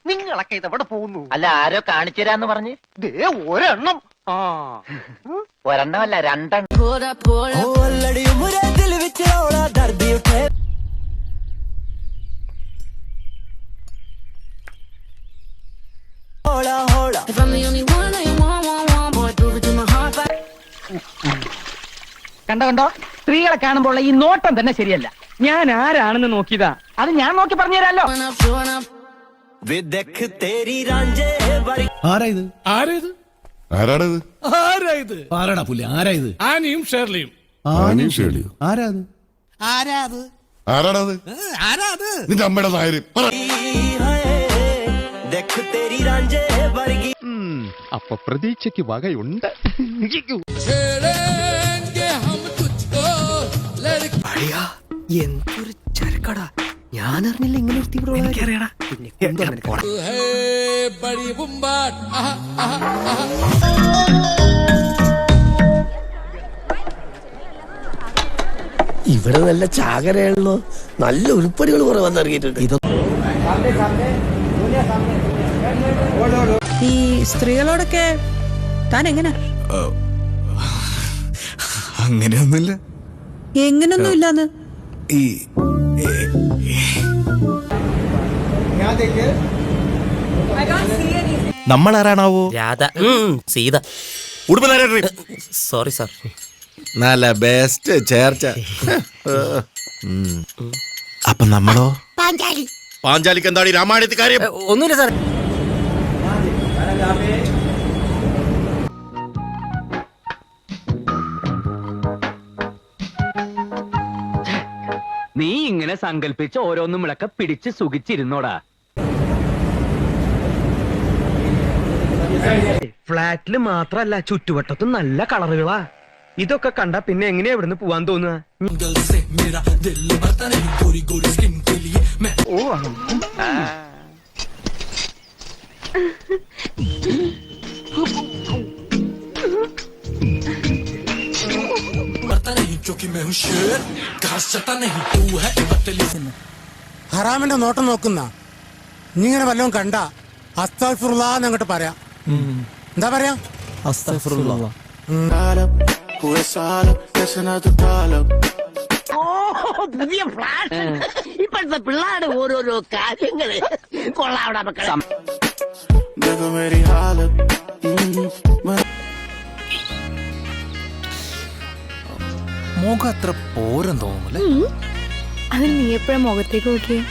നിങ്ങളൊക്കെ ഇതെവിടെ പോകുന്നു? അല്ല, ആരോ കാണിച്ചു തരാന്ന് പറഞ്ഞ്. ദേ ഒരെണ്ണം. ഒരെണ്ണമല്ല, രണ്ടെണ്ണം. കണ്ടോ കണ്ടോ, സ്ത്രീകളെ കാണുമ്പോൾ ഈ നോട്ടം തന്നെ ശരിയല്ല. ഞാൻ ആരാണെന്ന് നോക്കിയതാ, അത് ഞാൻ നോക്കി പറഞ്ഞു തരാലോ. ആരാടാ പുള്ളി? ആരായത്? ആനയും ഷേർലിയും. ആനയും ഷേർലിയോ? ആരാത്? ആരാടത്? നിന്റെ അമ്മയുടെ നായര്. അപ്പൊ പ്രതീക്ഷയ്ക്ക് വകയുണ്ട്. എന്തൊരു ചരക്കടാ, ഞാൻ അറിഞ്ഞില്ല ഇങ്ങനെ ഇവിടെ നല്ല ചാകരയാണല്ലോ. നല്ല ഉരുപ്പടികൾ കുറെ വന്നിറങ്ങിയിട്ടുണ്ട്. ഈ സ്ത്രീകളോടൊക്കെ താൻ എങ്ങനെ? അങ്ങനെയൊന്നുമില്ല. എങ്ങനൊന്നും ഇല്ലാന്ന്? ഈ നമ്മളാരാണാവോ? രാധ, സീത. Sorry sir. നല്ല ബെസ്റ്റ് ചേർച്ച. അപ്പൊ നമ്മളോ? പാഞ്ചാലിക്ക് എന്താണ് രാമായണത്തിൽ കാര്യം? ഒന്നുമില്ല സാർ. നീ ഇങ്ങനെ സങ്കല്പിച്ച് ഓരോന്നും വിളക്ക പിടിച്ച് സുഖിച്ചിരുന്നോടാ. ഫ്ലാറ്റില് മാത്രല്ല, ചുറ്റുവട്ടത്തും നല്ല കളറുകളാ. ഇതൊക്കെ കണ്ട പിന്നെ എങ്ങനെയാ ഇവിടുന്ന് പോവാൻ തോന്നുക? ഹറാമിന്റെ നോട്ടം നോക്കുന്ന ഇങ്ങനെ വല്ലതും കണ്ട അസ്തഗ്ഫിറുല്ലാഹ് അങ്ങോട്ട് പറയാം. എന്താ പറയാ? അസ്തഗ്ഫിറുല്ലാഹ്. പുതിയ ഫ്ലാഷ്. ഇപ്പോഴത്തെ പിള്ളേരുടെ ഓരോരോ കാര്യങ്ങള് കൊള്ളാവിടെ മക്കളെ. മുഖം അത്ര പോരം തോന്നുന്നു. അതിന് നീ എപ്പോഴാ മുഖത്തേക്ക് നോക്കിയേ?